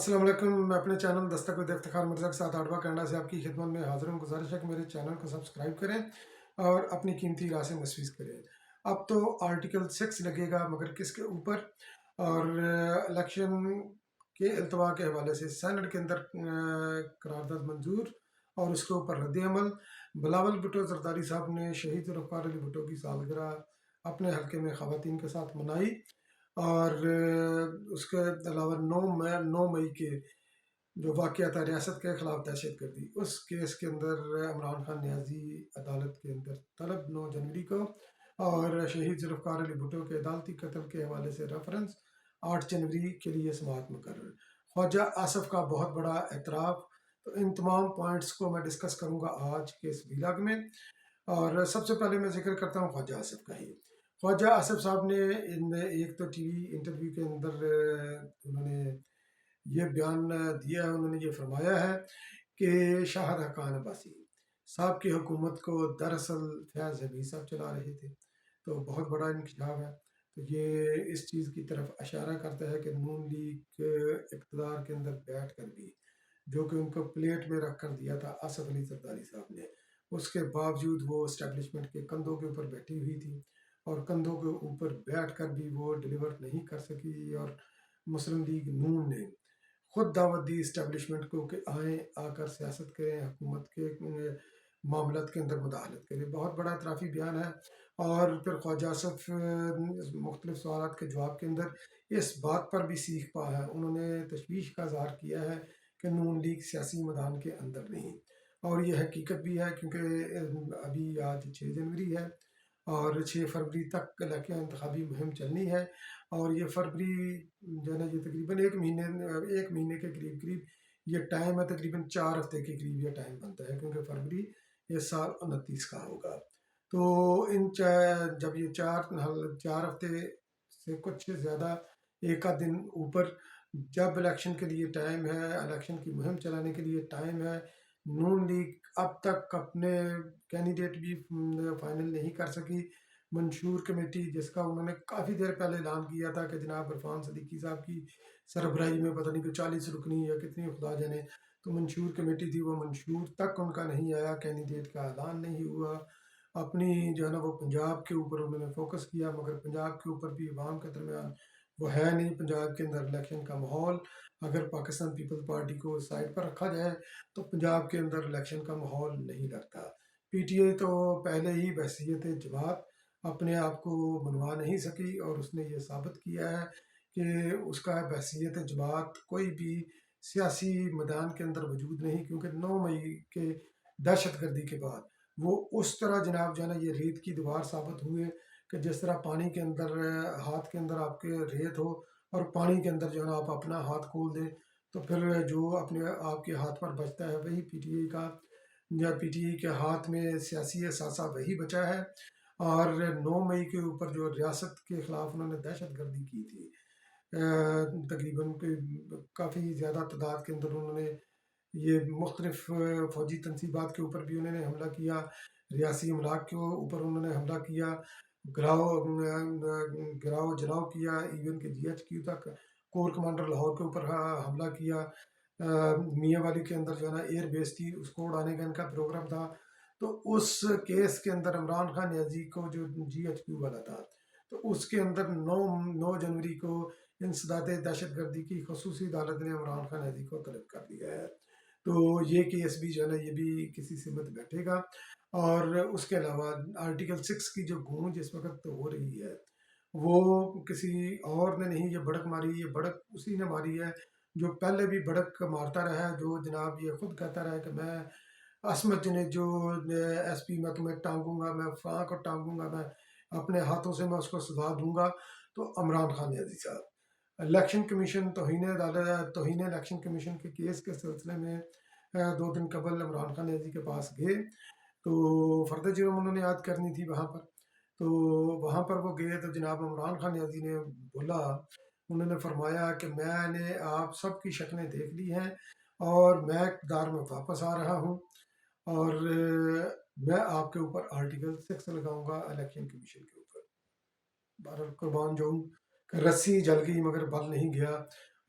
السلام علیکم. میں اپنے چینل دستک ود افتخار مرزا کے ساتھ آڈوا کینیڈا سے آپ کی خدمت میں حاضر ہوں. گزارش ہے کہ میرے چینل کو سبسکرائب کریں اور اپنی قیمتی رائے سے نفیس کریں. اب تو آرٹیکل 6 لگے گا، مگر کس کے اوپر؟ اور الیکشن کے التوا کے حوالے سے سینٹ کے اندر قرارداد منظور اور اس کے اوپر رد عمل. بلاول بھٹو زرداری صاحب نے شہید ذوالفقار علی بھٹو کی سالگرہ اپنے حلقے میں خواتین کے ساتھ منائی. اور اس کے علاوہ 9 مئی کے جو واقعہ تھا ریاست کے خلاف دہشت گردی، اس کیس کے اندر عمران خان نیازی عدالت کے اندر طلب 9 جنوری کو، اور شہید ذوالفقار علی بھٹو کے عدالتی قتل کے حوالے سے ریفرنس 8 جنوری کے لیے سماعت مقرر. خواجہ آصف کا بہت بڑا اعتراف. تو ان تمام پوائنٹس کو میں ڈسکس کروں گا آج کے اس ویلاگ میں. اور سب سے پہلے میں ذکر کرتا ہوں خواجہ آصف کا ہی. خواجہ آصف صاحب نے ایک تو ٹی وی انٹرویو کے اندر انہوں نے یہ بیان دیا ہے، انہوں نے یہ فرمایا ہے کہ شاہد حقان عباسی صاحب کی حکومت کو دراصل فیاض حبیب صاحب چلا رہے تھے. تو بہت بڑا انکشاف ہے. تو یہ اس چیز کی طرف اشارہ کرتا ہے کہ نون لیگ اقتدار کے اندر بیٹھ کر بھی جو کہ ان کو پلیٹ میں رکھ کر دیا تھا آصف علی زرداری صاحب نے، اس کے باوجود وہ اسٹیبلشمنٹ کے کندھوں کے اوپر بیٹھی ہوئی تھی، اور کندھوں کے اوپر بیٹھ کر بھی وہ ڈیلیور نہیں کر سکی. اور مسلم لیگ نون نے خود دعوت دی اسٹیبلشمنٹ کو کہ آئیں، آ کر سیاست کریں، حکومت کے معاملات کے اندر مداخلت کریں. بہت بڑا اعترافی بیان ہے. اور پھر خواجہ آصف مختلف سوالات کے جواب کے اندر اس بات پر بھی سیکھ پا ہے، انہوں نے تشویش کا اظہار کیا ہے کہ نون لیگ سیاسی میدان کے اندر نہیں. اور یہ حقیقت بھی ہے، کیونکہ ابھی آج 6 جنوری ہے اور 6 فروری تک الیکشن انتخابی مہم چلنی ہے. اور یہ فروری جو ہے نا، یہ تقریباً ایک مہینے کے قریب قریب یہ ٹائم ہے. تقریباً 4 ہفتے کے قریب یہ ٹائم بنتا ہے، کیونکہ فروری یہ سال 29 کا ہوگا. تو جب یہ 4 ہفتے سے کچھ زیادہ ایک آدھ دن اوپر جب الیکشن کے لیے ٹائم ہے، الیکشن کی مہم چلانے کے لیے ٹائم ہے، نون لیگ اب تک اپنے کینڈیڈیٹ بھی فائنل نہیں کر سکی. منشور کمیٹی جس کا انہوں نے کافی دیر پہلے اعلان کیا تھا کہ جناب عرفان صدیقی صاحب کی سربراہی میں پتہ نہیں کہ 40 رکنی یا کتنی خدا جانے، تو منشور کمیٹی تھی، وہ منشور تک ان کا نہیں آیا، کینڈیڈیٹ کا اعلان نہیں ہوا. اپنی جو ہے نا وہ پنجاب کے اوپر انہوں نے فوکس کیا، مگر پنجاب کے اوپر بھی عوام کے درمیان وہ ہے نہیں. پنجاب کے اندر الیکشن کا ماحول، اگر پاکستان پیپل پارٹی کو سائڈ پر رکھا جائے تو پنجاب کے اندر الیکشن کا ماحول نہیں لگتا. پی ٹی آئی تو پہلے ہی بحثیت جماعت اپنے آپ کو منوا نہیں سکی، اور اس نے یہ ثابت کیا ہے کہ اس کا بحثیت جماعت کوئی بھی سیاسی میدان کے اندر وجود نہیں. کیونکہ 9 مئی کے دہشت گردی کے بعد وہ اس طرح جناب جو ہے نا یہ ریت کی دیوار ثابت ہوئے کہ جس طرح پانی کے اندر ہاتھ کے اندر آپ کے ریت ہو، اور پانی کے اندر جو ہے نا آپ اپنا ہاتھ کھول دیں، تو پھر جو اپنے آپ کے ہاتھ پر بچتا ہے وہی پی ٹی آئی کا، یا پی ٹی آئی کے ہاتھ میں سیاسی اثاثہ وہی بچا ہے. اور 9 مئی کے اوپر جو ریاست کے خلاف انہوں نے دہشت گردی کی تھی، تقریباً کافی زیادہ تعداد کے اندر انہوں نے یہ مختلف فوجی تنصیبات کے اوپر بھی انہوں نے حملہ کیا، ریاسی املاک کے اوپر انہوں نے حملہ کیا، گراؤ جلاؤ کیا، ایون کہ جی ایچ کیو تک کور کمانڈر لاہور کے اوپر حملہ کیا. میاں والی کے اندر جو ہے نا ایئر بیس تھی، اس کو اڑانے کا ان کا پروگرام تھا. تو اس کیس کے اندر عمران خان نیازی کو جو جی ایچ کیو والا تھا، تو اس کے اندر 9 جنوری کو انسداد دہشت گردی کی خصوصی عدالت نے عمران خان نیازی کو طلب کر دیا ہے. تو یہ کیس بھی جو ہے نا یہ بھی کسی سمت بیٹھے گا. اور اس کے علاوہ آرٹیکل 6 کی جو گونج اس وقت ہو رہی ہے، وہ کسی اور نے نہیں، یہ بڑک ماری، یہ بڑک اسی نے ماری ہے جو پہلے بھی بڑک مارتا رہا ہے، جو جناب یہ خود کہتا رہا ہے کہ میں عصمت نے جو ایس پی میں تمہیں ٹانگوں گا، میں فلاں کو ٹانگوں گا، میں اپنے ہاتھوں سے میں اس کو سزا دوں گا. تو عمران خان نیازی صاحب الیکشن کمیشن توہین الیکشن کمیشن کے کیس کے سلسلے میں 2 دن قبل عمران خان نیازی کے پاس گئے. تو فرد جرم انہوں نے یاد کرنی تھی وہاں پر. تو وہاں پر وہ گئے تو جناب عمران خان نیازی نے بولا، انہوں نے فرمایا کہ میں نے آپ سب کی شکلیں دیکھ لی ہیں، اور میں اقتدار میں واپس آ رہا ہوں، اور میں آپ کے اوپر آرٹیکل 6 لگاؤں گا الیکشن کمیشن کے اوپر. بہرحال قربان جاؤں کہ رسی جل گئی مگر بل نہیں گیا.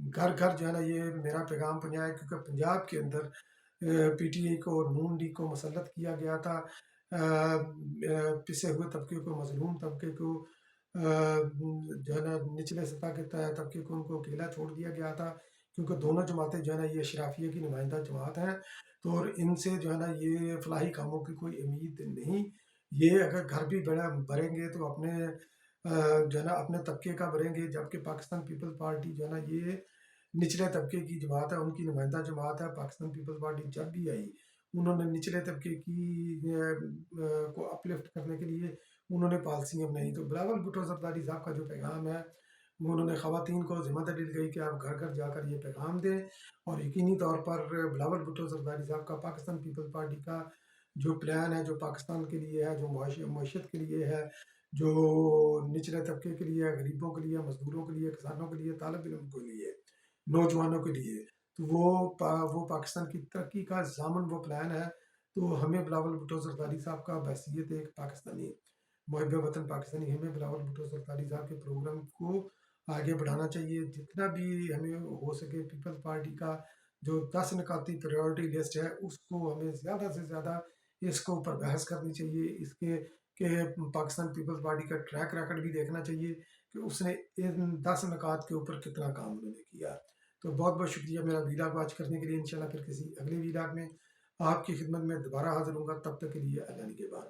گھر گھر جو ہے نا یہ میرا پیغام پہنچائے، کیونکہ پنجاب کے اندر پی ٹی آئی کو اور نون لیگ کو مسلط کیا گیا تھا، پسے ہوئے طبقے کو، مظلوم طبقے کو، جو ہے نا نچلے سطح کے طبقے کو ان کو اکیلا چھوڑ دیا گیا تھا، کیونکہ دونوں جماعتیں جو ہے نا یہ اشرافیہ کی نمائندہ جماعت ہیں، تو اور ان سے جو ہے نا یہ فلاحی کاموں کی کوئی امید نہیں۔ یہ اگر گھر بھی بھریں گے تو اپنے جو ہے نا اپنے طبقے کا بھریں گے، جبکہ پاکستان پیپل پارٹی جو ہے نا یہ نچلے طبقے کی جماعت ہے، ان کی نمائندہ جماعت ہے۔ پاکستان پیپل پارٹی جب بھی آئی، انہوں نے نچلے طبقے کی کو اپلفٹ کرنے کے لیے انہوں نے پالیسیاں بنائی۔ تو بلاول بھٹو زرداری صاحب کا جو پیغام ہے وہ انہوں نے خواتین کو ذمہ داری دی کہ آپ گھر گھر جا کر یہ پیغام دیں، اور یقینی طور پر بلاول بھٹو زرداری صاحب کا پاکستان پیپل پارٹی کا جو پلان ہے، جو پاکستان کے لیے ہے، جو معیشت کے لیے ہے، جو نچلے طبقے کے لیے، غریبوں کے لیے، مزدوروں کے لیے، کسانوں کے لیے، طالب علم کے لیے، نوجوانوں کے لیے، تو وہ پاکستان کی ترقی کا ضامن وہ پلان ہے۔ تو ہمیں بلاول بھٹو زرداری صاحب کا بحیثیت ایک پاکستانی محب وطن پاکستانی، ہمیں بلاول بھٹو زرداری صاحب کے پروگرام کو آگے بڑھانا چاہیے، جتنا بھی ہمیں ہو سکے۔ پیپل پارٹی کا جو 10 نکاتی پریورٹی لسٹ ہے اس کو ہمیں زیادہ سے زیادہ اس کو اوپر بحث کرنی چاہیے، اس کے کہ پاکستان پیپلز پارٹی کا ٹریک ریکارڈ بھی دیکھنا چاہیے کہ اس نے ان 10 نکات کے اوپر کتنا کام انہوں نے کیا۔ تو بہت بہت شکریہ میرا ویلاگ واچ کرنے کے لیے۔ انشاءاللہ پھر کسی اگلے ویلاگ میں آپ کی خدمت میں دوبارہ حاضر ہوں گا، تب تک کے لیے اللہ نگہبان۔